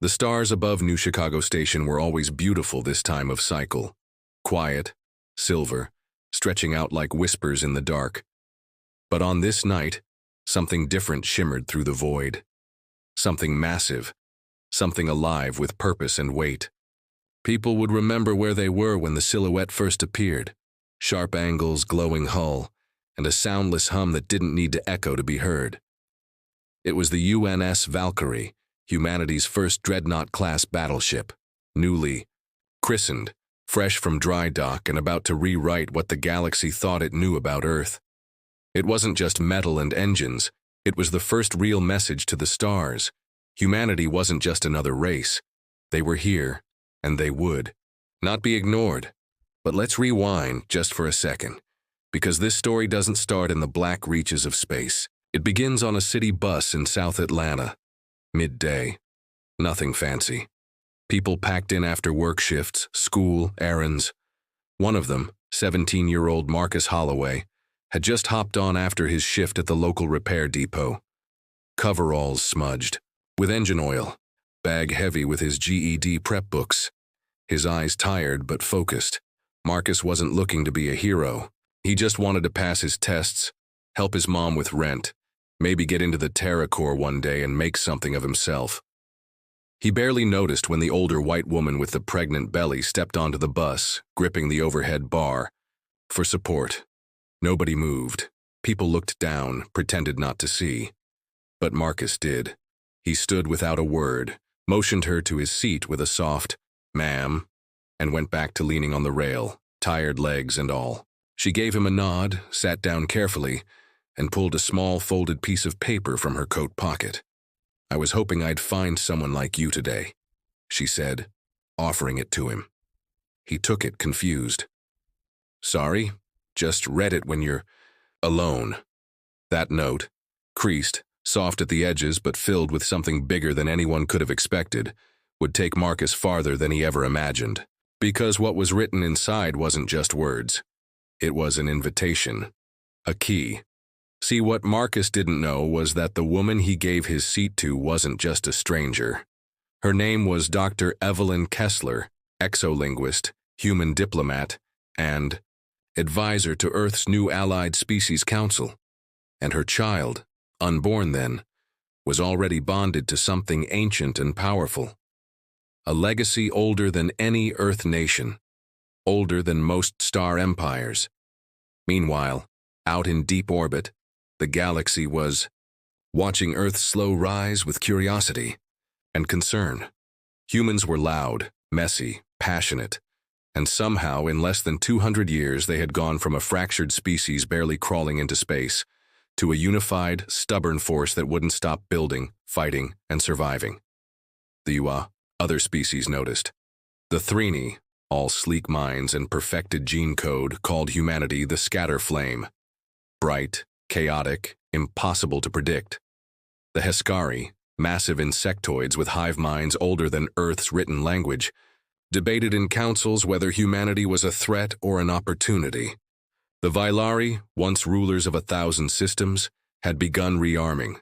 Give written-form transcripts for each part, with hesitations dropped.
The stars above New Chicago Station were always beautiful this time of cycle. Quiet, silver, stretching out like whispers in the dark. But on this night, something different shimmered through the void. Something massive, something alive with purpose and weight. People would remember where they were when the silhouette first appeared. Sharp angles, glowing hull, and a soundless hum that didn't need to echo to be heard. It was the UNS Valkyrie, humanity's first dreadnought-class battleship, newly christened, fresh from dry dock and about to rewrite what the galaxy thought it knew about Earth. It wasn't just metal and engines, it was the first real message to the stars. Humanity wasn't just another race. They were here, and they would not be ignored. But let's rewind just for a second, because this story doesn't start in the black reaches of space. It begins on a city bus in South Atlanta. Midday. Nothing fancy. People packed in after work shifts, school, errands. One of them, 17-year-old Marcus Holloway, had just hopped on after his shift at the local repair depot. Coveralls smudged, with engine oil, bag heavy with his GED prep books. His eyes tired but focused. Marcus wasn't looking to be a hero. He just wanted to pass his tests, help his mom with rent, maybe get into the Terra Corps one day and make something of himself. He barely noticed when the older white woman with the pregnant belly stepped onto the bus, gripping the overhead bar. For support. Nobody moved. People looked down, pretended not to see. But Marcus did. He stood without a word, motioned her to his seat with a soft, "Ma'am," and went back to leaning on the rail, tired legs and all. She gave him a nod, sat down carefully, and pulled a small folded piece of paper from her coat pocket. "I was hoping I'd find someone like you today," she said, offering it to him. He took it, confused. "Sorry, just read it when you're alone." That note, creased, soft at the edges but filled with something bigger than anyone could have expected, would take Marcus farther than he ever imagined. Because what was written inside wasn't just words. It was an invitation, a key. See, what Marcus didn't know was that the woman he gave his seat to wasn't just a stranger. Her name was Dr. Evelyn Kessler, exolinguist, human diplomat, and advisor to Earth's new Allied Species Council. And her child, unborn then, was already bonded to something ancient and powerful. A legacy older than any Earth nation, older than most star empires. Meanwhile, out in deep orbit, the galaxy was watching Earth's slow rise with curiosity and concern. Humans were loud, messy, passionate, and somehow in less than 200 years they had gone from a fractured species barely crawling into space to a unified, stubborn force that wouldn't stop building, fighting, and surviving. The other species noticed. The Threeni, all sleek minds and perfected gene code, called humanity the scatter flame. Bright, chaotic, impossible to predict. The Heskari, massive insectoids with hive minds older than Earth's written language, debated in councils whether humanity was a threat or an opportunity. The Vailari, once rulers of 1,000 systems, had begun rearming,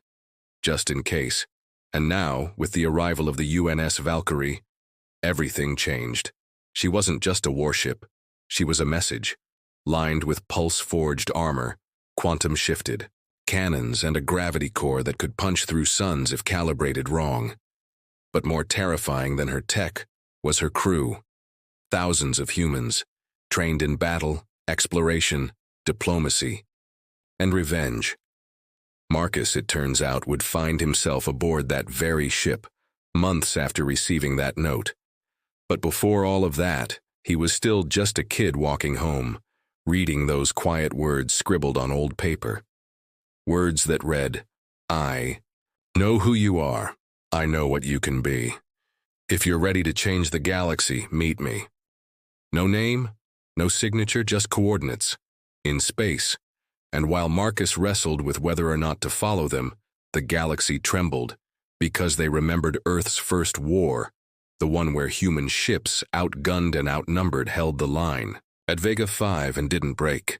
just in case. And now, with the arrival of the UNS Valkyrie, everything changed. She wasn't just a warship. She was a message, lined with pulse-forged armor, quantum-shifted, cannons, and a gravity core that could punch through suns if calibrated wrong. But more terrifying than her tech was her crew. Thousands of humans, trained in battle, exploration, diplomacy, and revenge. Marcus, it turns out, would find himself aboard that very ship, months after receiving that note. But before all of that, he was still just a kid walking home, reading those quiet words scribbled on old paper. Words that read, "I know who you are. I know what you can be. If you're ready to change the galaxy, meet me." No name, no signature, just coordinates. In space. And while Marcus wrestled with whether or not to follow them, the galaxy trembled, because they remembered Earth's first war, the one where human ships, outgunned and outnumbered, held the line at Vega 5 and didn't break.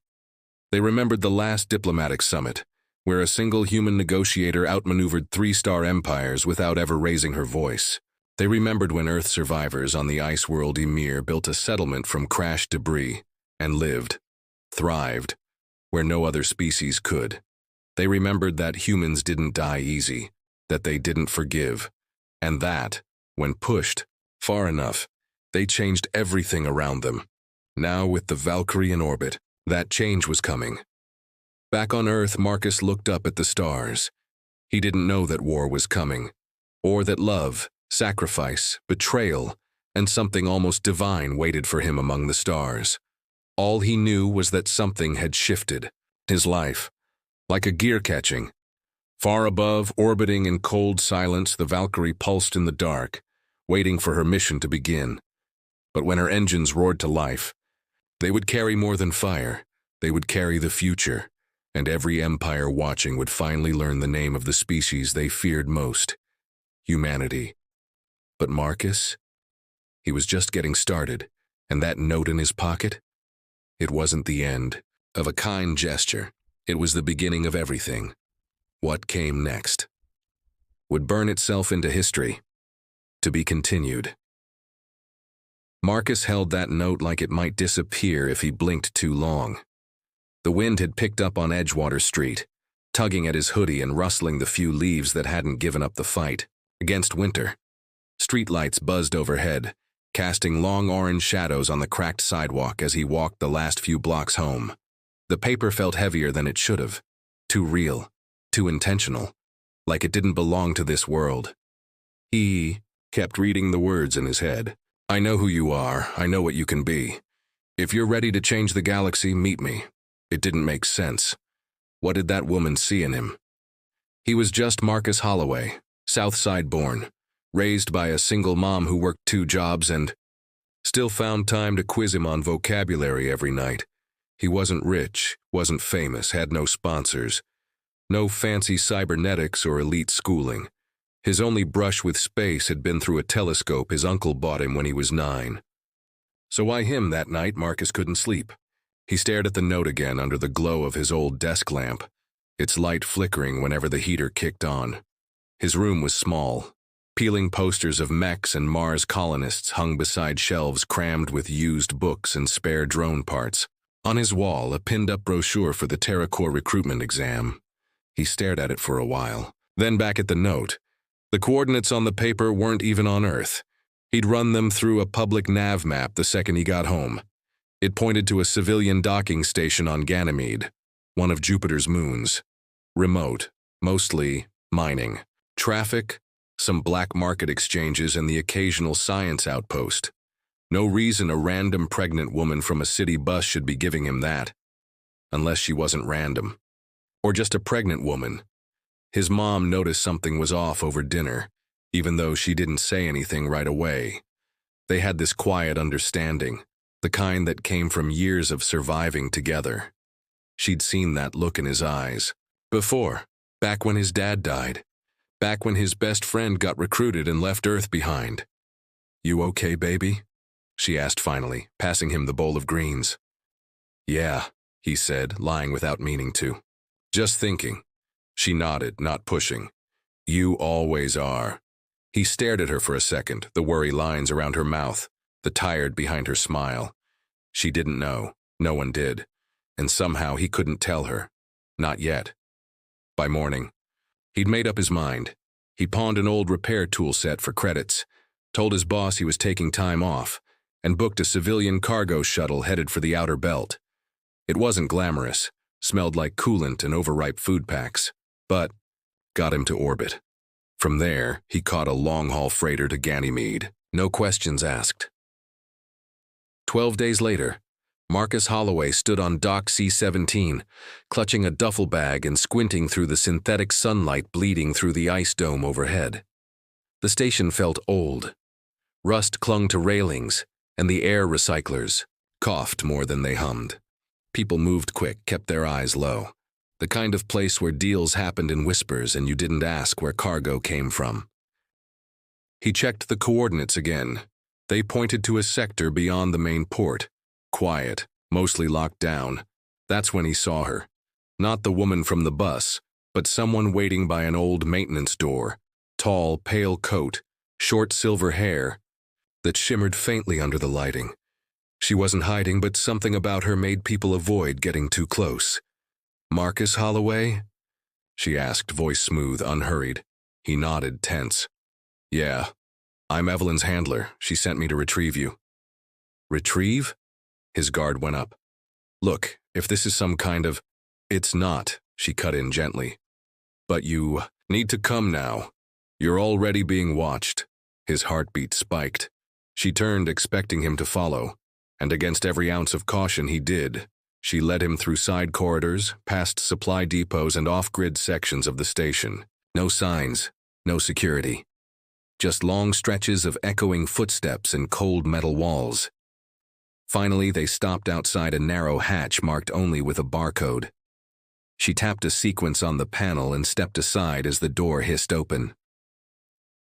They remembered the last diplomatic summit, where a single human negotiator outmaneuvered 3-star empires without ever raising her voice. They remembered when Earth survivors on the ice world Ymir built a settlement from crashed debris and lived, thrived, where no other species could. They remembered that humans didn't die easy, that they didn't forgive, and that, when pushed far enough, they changed everything around them. Now, with the Valkyrie in orbit, that change was coming. Back on Earth, Marcus looked up at the stars. He didn't know that war was coming, or that love, sacrifice, betrayal, and something almost divine waited for him among the stars. All he knew was that something had shifted. His life, like a gear catching. Far above, orbiting in cold silence, the Valkyrie pulsed in the dark, waiting for her mission to begin. But when her engines roared to life, they would carry more than fire. They would carry the future, and every empire watching would finally learn the name of the species they feared most: humanity. But Marcus? He was just getting started, and that note in his pocket? It wasn't the end of a kind gesture. It was the beginning of everything. What came next would burn itself into history, to be continued. Marcus held that note like it might disappear if he blinked too long. The wind had picked up on Edgewater Street, tugging at his hoodie and rustling the few leaves that hadn't given up the fight against winter. Streetlights buzzed overhead, casting long orange shadows on the cracked sidewalk as he walked the last few blocks home. The paper felt heavier than it should have, too real, too intentional, like it didn't belong to this world. He kept reading the words in his head. I know who you are, I know what you can be. If you're ready to change the galaxy, meet me. It didn't make sense. What did that woman see in him? He was just Marcus Holloway, South Side born, raised by a single mom who worked 2 jobs and still found time to quiz him on vocabulary every night. He wasn't rich, wasn't famous, had no sponsors, no fancy cybernetics or elite schooling. His only brush with space had been through a telescope his uncle bought him when he was 9. So why him that night? Marcus couldn't sleep. He stared at the note again under the glow of his old desk lamp, its light flickering whenever the heater kicked on. His room was small. Peeling posters of mechs and Mars colonists hung beside shelves crammed with used books and spare drone parts. On his wall, a pinned-up brochure for the TerraCore recruitment exam. He stared at it for a while, then back at the note. The coordinates on the paper weren't even on Earth. He'd run them through a public nav map the second he got home. It pointed to a civilian docking station on Ganymede, one of Jupiter's moons. Remote, mostly mining. Traffic, some black market exchanges, and the occasional science outpost. No reason a random pregnant woman from a city bus should be giving him that. Unless she wasn't random. Or just a pregnant woman. His mom noticed something was off over dinner, even though she didn't say anything right away. They had this quiet understanding, the kind that came from years of surviving together. She'd seen that look in his eyes. Before, back when his dad died. Back when his best friend got recruited and left Earth behind. You okay, baby? She asked finally, passing him the bowl of greens. Yeah, he said, lying without meaning to. Just thinking. She nodded, not pushing. You always are. He stared at her for a second, the worry lines around her mouth, the tired behind her smile. She didn't know. No one did. And somehow he couldn't tell her. Not yet. By morning, he'd made up his mind. He pawned an old repair tool set for credits, told his boss he was taking time off, and booked a civilian cargo shuttle headed for the outer belt. It wasn't glamorous, smelled like coolant and overripe food packs, but got him to orbit. From there, he caught a long-haul freighter to Ganymede, no questions asked. 12 days later, Marcus Holloway stood on Dock C-17, clutching a duffel bag and squinting through the synthetic sunlight bleeding through the ice dome overhead. The station felt old. Rust clung to railings, and the air recyclers coughed more than they hummed. People moved quick, kept their eyes low. The kind of place where deals happened in whispers and you didn't ask where cargo came from. He checked the coordinates again. They pointed to a sector beyond the main port. Quiet, mostly locked down. That's when he saw her. Not the woman from the bus, but someone waiting by an old maintenance door. Tall, pale coat, short silver hair that shimmered faintly under the lighting. She wasn't hiding, but something about her made people avoid getting too close. "Marcus Holloway?" she asked, voice smooth, unhurried. He nodded, tense. "Yeah, I'm Evelyn's handler. She sent me to retrieve you." "Retrieve?" His guard went up. "Look, if this is some kind of—" "It's not," she cut in gently. "But you need to come now. You're already being watched." His heartbeat spiked. She turned, expecting him to follow, and against every ounce of caution he did. She led him through side corridors, past supply depots and off-grid sections of the station. No signs, no security. Just long stretches of echoing footsteps and cold metal walls. Finally, they stopped outside a narrow hatch marked only with a barcode. She tapped a sequence on the panel and stepped aside as the door hissed open.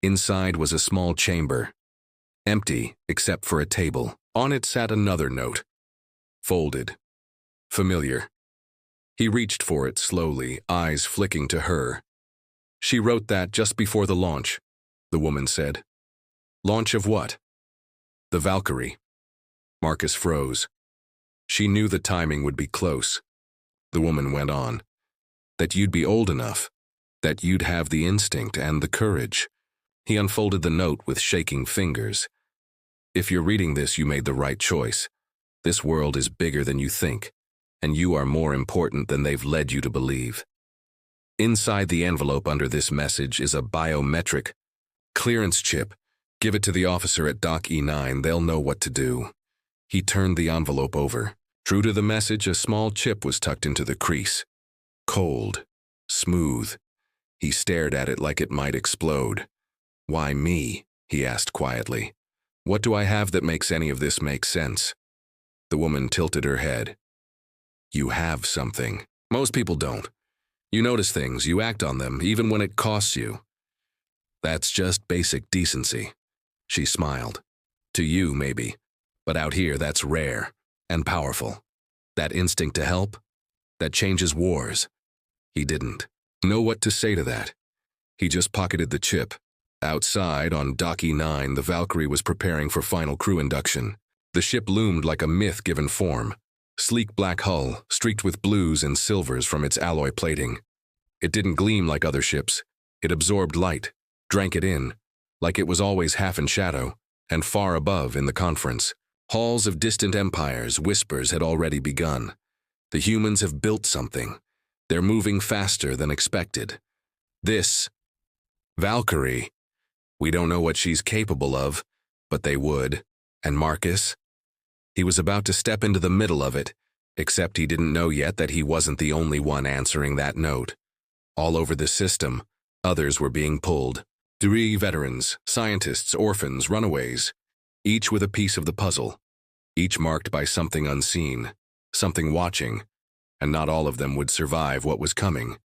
Inside was a small chamber, empty except for a table. On it sat another note, folded, familiar. He reached for it slowly, eyes flicking to her. "She wrote that just before the launch," the woman said. "Launch of what?" "The Valkyrie." Marcus froze. She knew the timing would be close. The woman went on. "That you'd be old enough. That you'd have the instinct and the courage." He unfolded the note with shaking fingers. "If you're reading this, you made the right choice. This world is bigger than you think, and you are more important than they've led you to believe." Inside the envelope under this message is a biometric clearance chip. "Give it to the officer at Dock E9, they'll know what to do." He turned the envelope over. True to the message, a small chip was tucked into the crease. Cold, smooth. He stared at it like it might explode. "Why me?" he asked quietly. "What do I have that makes any of this make sense?" The woman tilted her head. "You have something. Most people don't. You notice things, you act on them, even when it costs you. That's just basic decency." She smiled. "To you, maybe. But out here, that's rare and powerful. That instinct to help, that changes wars." He didn't know what to say to that. He just pocketed the chip. Outside, on Dock E9, the Valkyrie was preparing for final crew induction. The ship loomed like a myth-given form. Sleek black hull, streaked with blues and silvers from its alloy plating. It didn't gleam like other ships. It absorbed light, drank it in, like it was always half in shadow, and far above in the conference. Halls of distant empires, whispers had already begun. The humans have built something. They're moving faster than expected. This Valkyrie, we don't know what she's capable of, but they would. And Marcus? He was about to step into the middle of it, except he didn't know yet that he wasn't the only one answering that note. All over the system, others were being pulled. 3 veterans, scientists, orphans, runaways, each with a piece of the puzzle, each marked by something unseen, something watching, and not all of them would survive what was coming.